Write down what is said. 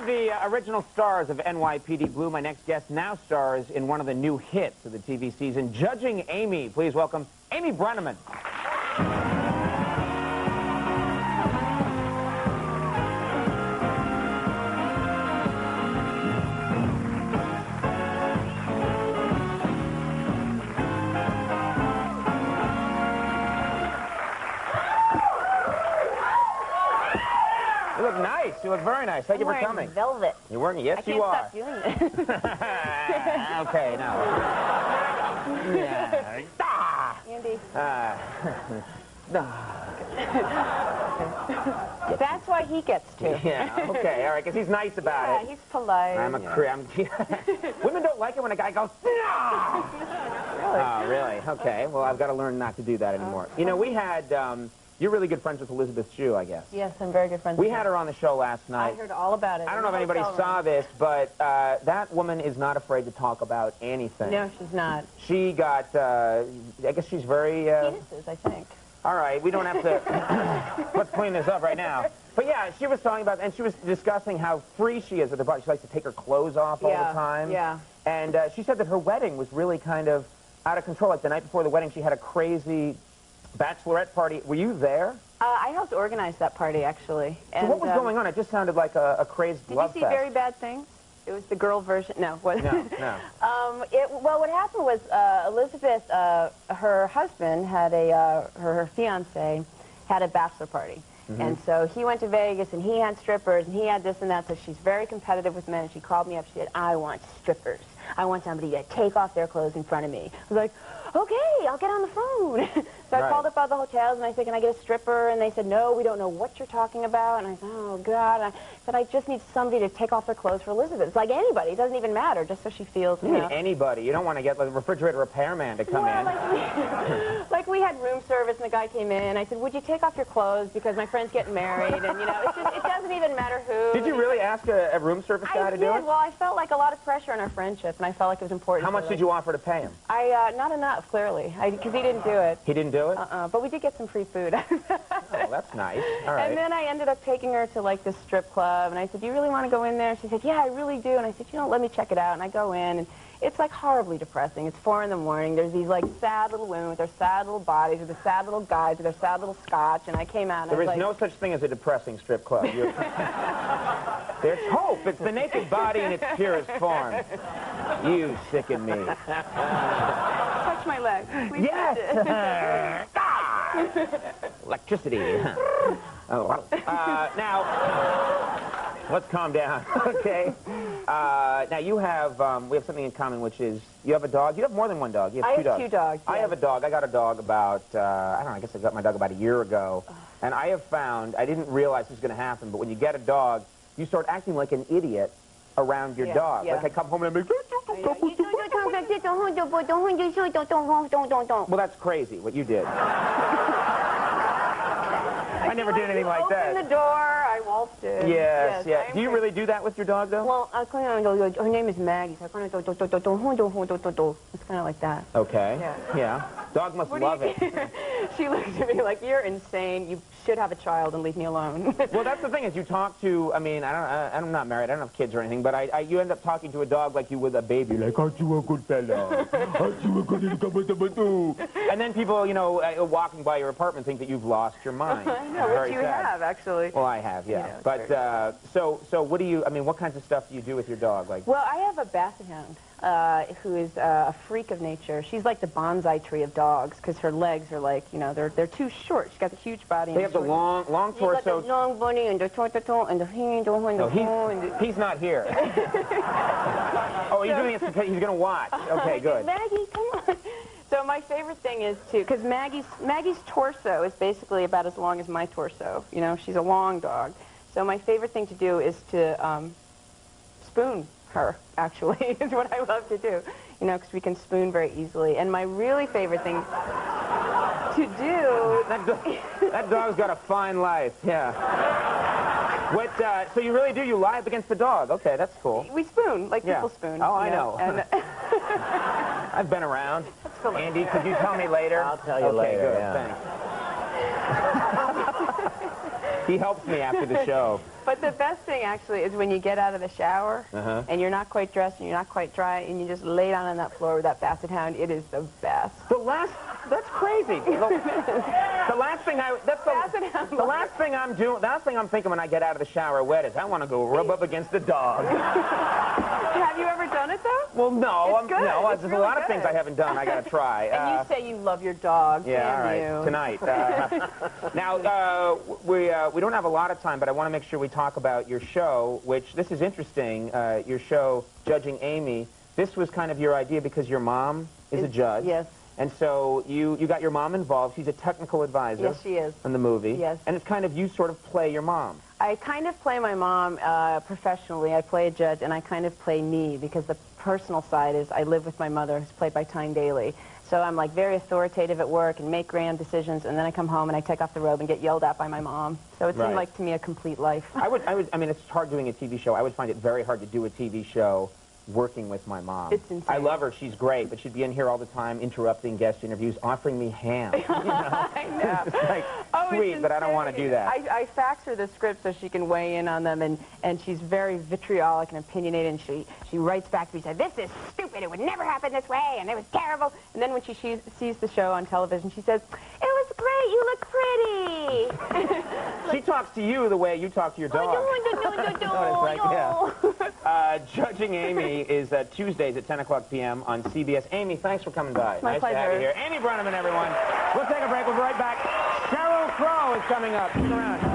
of the original stars of NYPD Blue. My next guest now stars in one of the new hits of the TV season, Judging Amy. Please welcome Amy Brenneman. You look nice. You look very nice. Thank you for coming. Velvet. You're wearing? Yes, you are. I can't stop doing it. Okay, now. Yeah. Andy. Ah. That's why he gets to. Yeah. Okay. All right. Because he's nice about it. Yeah, he's polite. Women don't like it when a guy goes. No! Really? Oh, really? Okay. Well, I've got to learn not to do that anymore. You know, we had. You're really good friends with Elizabeth Shue, I guess. Yes, I'm very good friends We with had her on the show last night. I heard all about it. I don't know if anybody saw this, but that woman is not afraid to talk about anything. No, she's not. She got, I guess she's very... Penises, I think. All right, we don't have to... Let's clean this up right now. But yeah, she was talking about, and she was discussing how free she is with her body. She likes to take her clothes off all the time. Yeah. And she said that her wedding was really kind of out of control. Like the night before the wedding, she had a crazy bachelorette party. Were you there? I helped organize that party, actually. And, so what was going on? It just sounded like a crazy love fest. Did you see Very Bad Things? It was the girl version. No. What? No, no. Well, what happened was Elizabeth, her husband had her fiancé had a bachelor party. Mm-hmm. And so he went to Vegas, and he had strippers, and he had this and that, so she's very competitive with men, and she called me up. She said, I want strippers. I want somebody to take off their clothes in front of me. I was like, okay, I'll get on the phone. So I called up all the hotels, and I said, can I get a stripper? And they said, no, we don't know what you're talking about. And I said, oh, God. And I said, I just need somebody to take off their clothes for Elizabeth. It's like anybody. It doesn't even matter, just so she feels, you know. Anybody. You don't want to get the refrigerator repairman to come in. Like we had room service, and the guy came in, and I said, would you take off your clothes because my friend's getting married? And, you know, it's just, it doesn't even matter who. Did you really ask a room service guy to do it? I did. Well, I felt like a lot of pressure on our friendship, and I felt like it was important. How much did you offer to pay him? Not enough, clearly, because he didn't do it. He didn't do it? But we did get some free food. Oh, that's nice. All right. And then I ended up taking her to, like, this strip club, and I said, do you really want to go in there? She said, yeah, I really do. And I said, you know, let me check it out. And I go in, and it's, like, horribly depressing. It's 4 in the morning. There's these, like, sad little women with their sad little bodies, with the sad little guys with their sad little scotch, and I came out, and There I was is like, no such thing as a depressing strip club. There's hope. It's the naked body in its purest form. You sicken me. Touch my leg. Please. Yes! Electricity. Oh, now, let's calm down, okay? Now, you have, we have something in common, which is, you have a dog. You have more than one dog. You have two dogs. I have 2 dogs. I have a dog. I got a dog about, I don't know, I guess I got my dog about a year ago. And I have found, I didn't realize this was going to happen, but when you get a dog, you start acting like an idiot around your dog. Yeah. Like I come home and I'm like, well, that's crazy, what you did. I never did anything like that. Open the door, I waltzed in. Yes, yeah. Do you really do that with your dog, though? Well, her name is Maggie, so it's kind of like that. Okay. Yeah. Dog must love it. She looks at me like, you're insane. You should have a child and leave me alone. Well, that's the thing is you talk to, I mean, I'm not married, I don't have kids or anything, but you end up talking to a dog like you would a baby. Like, aren't you a good fellow? Aren't you a good little... And then people, you know, walking by your apartment think that you've lost your mind. No, which you have, actually. Well, I have, yeah. But, so what do you, I mean, what kinds of stuff do you do with your dog? Like? Well, I have a basset hound who is a freak of nature. She's like the bonsai tree of dogs because her legs are like, you know, they're too short. She's got the huge body. They have the long torso. She's got the long body and the torso and the hand no, he's not here. Oh, you're doing it because he's going to watch. Okay, good. Maggie, come on. So my favorite thing is to, because Maggie's torso is basically about as long as my torso. You know, she's a long dog. So my favorite thing to do is to spoon her, actually, is what I love to do. You know, because we can spoon very easily. And my really favorite thing to do... That dog's got a fine life, yeah. What, so you really do, you lie up against the dog. Okay, that's cool. We spoon, like people spoon. Oh, I know. And I've been around. Andy, could you tell me later? I'll tell you later. Good, yeah. thanks. He helps me after the show. But the best thing, actually, is when you get out of the shower, and you're not quite dressed, and you're not quite dry, and you just lay down on that floor with that basset hound. It is the best. That's crazy. The last thing I'm thinking when I get out of the shower wet is I want to go rub up against the dog. Have you ever done it, though? Well, no. It's good. There's really a lot of good. things I haven't done. I got to try. And you say you love your dog. Yeah, Damn all right. you. Tonight. Now, we don't have a lot of time, but I want to make sure we talk about your show, which this is interesting. Your show, Judging Amy. This was kind of your idea because your mom is a judge. Yes. And so you got your mom involved. She's a technical advisor. Yes, she is. In the movie. Yes. And it's kind of you sort of play your mom. I kind of play my mom professionally. I play a judge, and I kind of play me because the personal side is I live with my mother, who's played by Tyne Daly. So I'm like very authoritative at work and make grand decisions, and then I come home and I take off the robe and get yelled at by my mom. So it seemed like to me a complete life. I mean, it's hard doing a TV show. I would find it very hard to do a TV show working with my mom. It's insane. I love her. She's great, but she'd be in here all the time interrupting guest interviews, offering me ham. You know? I know. It's like, sweet, but I don't want to do that. I fax her the script so she can weigh in on them, and she's very vitriolic and opinionated, and she writes back to me and says, this is stupid, it would never happen this way, and it was terrible. And then when she sees the show on television, she says, it was great, you look pretty. She talks to you the way you talk to your dog. Judging Amy is Tuesdays at 10 o'clock p.m. on CBS. Amy, thanks for coming by. My nice pleasure. to have you here. Amy Brenneman, everyone. We'll take a break. We'll be right back. Sheryl Crow is coming up. Stick around.